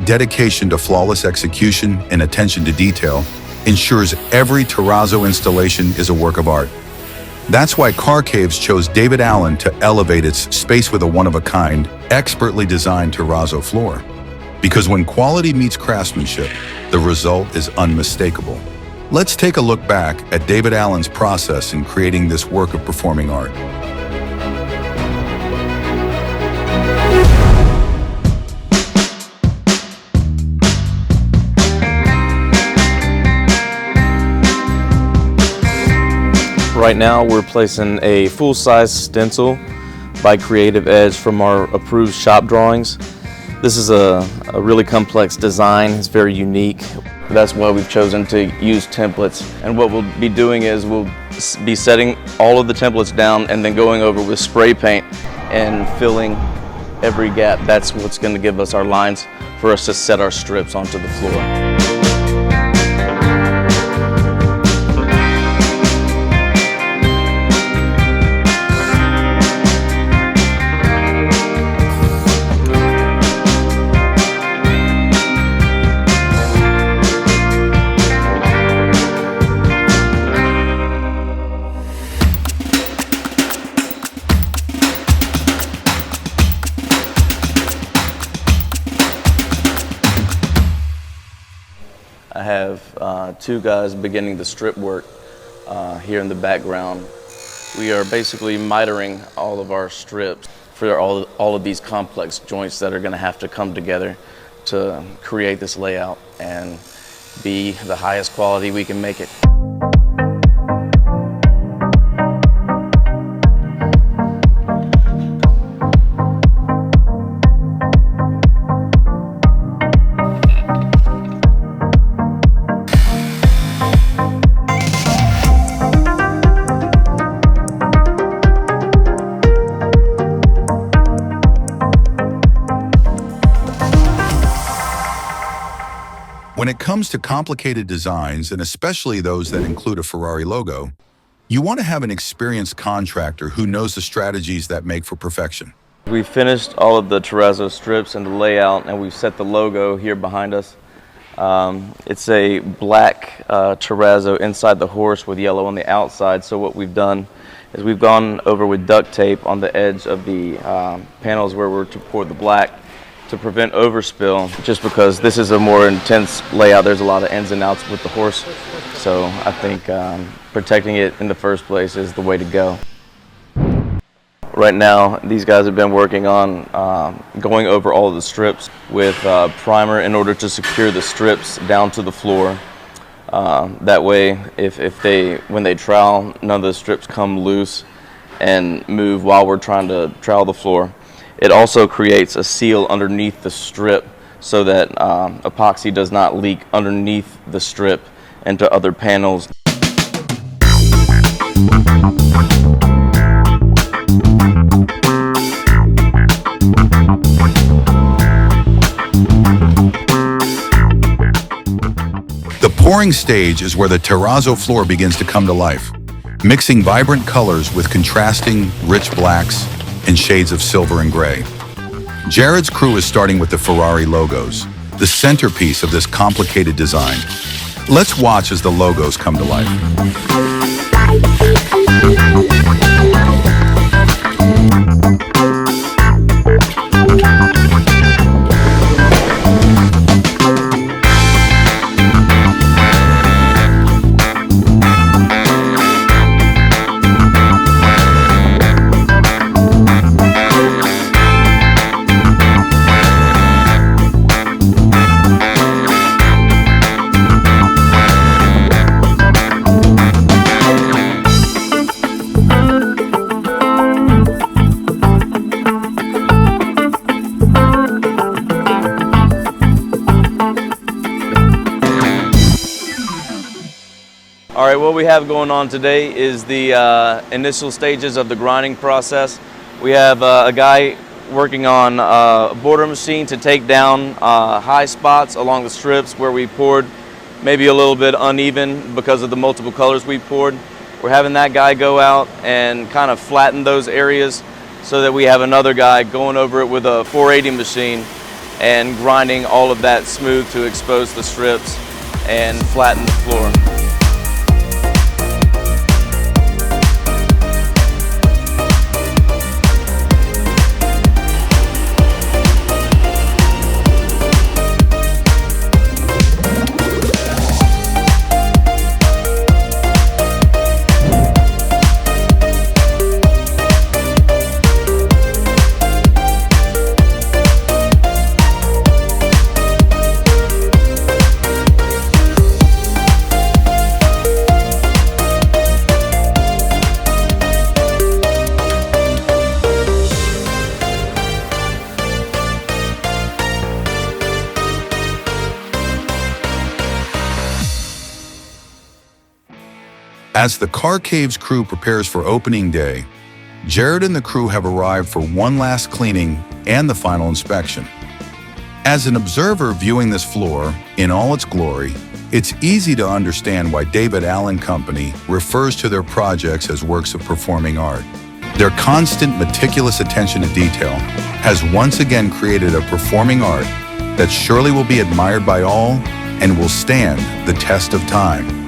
dedication to flawless execution and attention to detail ensures every terrazzo installation is a work of art. That's why Car Caves chose David Allen to elevate its space with a one-of-a-kind, expertly designed terrazzo floor. Because when quality meets craftsmanship, the result is unmistakable. Let's take a look back at David Allen's process in creating this work of performing art. Right now we're placing a full-size stencil by Creative Edge from our approved shop drawings. This is a really complex design. It's very unique. That's why we've chosen to use templates. And what we'll be doing is we'll be setting all of the templates down and then going over with spray paint and filling every gap. That's what's going to give us our lines for us to set our strips onto the floor. I have two guys beginning the strip work here in the background. We are basically mitering all of our strips for all of these complex joints that are going to have to come together to create this layout and be the highest quality we can make it. When it comes to complicated designs, and especially those that include a Ferrari logo, you want to have an experienced contractor who knows the strategies that make for perfection. We've finished all of the terrazzo strips and the layout, and we've set the logo here behind us. It's a black terrazzo inside the horse with yellow on the outside. So what we've done is we've gone over with duct tape on the edge of the panels where we're to pour the black to prevent overspill, just because this is a more intense layout. There's a lot of ins and outs with the horse. So I think protecting it in the first place is the way to go. Right now, these guys have been working on going over all of the strips with primer in order to secure the strips down to the floor. That way, when they trowel, none of the strips come loose and move while we're trying to trowel the floor. It also creates a seal underneath the strip so that epoxy does not leak underneath the strip into other panels. The pouring stage is where the terrazzo floor begins to come to life, mixing vibrant colors with contrasting, rich blacks and shades of silver and gray. Jared's crew is starting with the Ferrari logos, the centerpiece of this complicated design. Let's watch as the logos come to life. All right, what we have going on today is the initial stages of the grinding process. We have a guy working on a border machine to take down high spots along the strips where we poured maybe a little bit uneven because of the multiple colors we poured. We're having that guy go out and kind of flatten those areas so that we have another guy going over it with a 480 machine and grinding all of that smooth to expose the strips and flatten the floor. As the Car Caves crew prepares for opening day, Jared and the crew have arrived for one last cleaning and the final inspection. As an observer viewing this floor in all its glory, it's easy to understand why David Allen Company refers to their projects as works of performing art. Their constant, meticulous attention to detail has once again created a performing art that surely will be admired by all and will stand the test of time,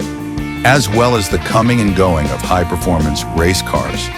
as well as the coming and going of high-performance race cars.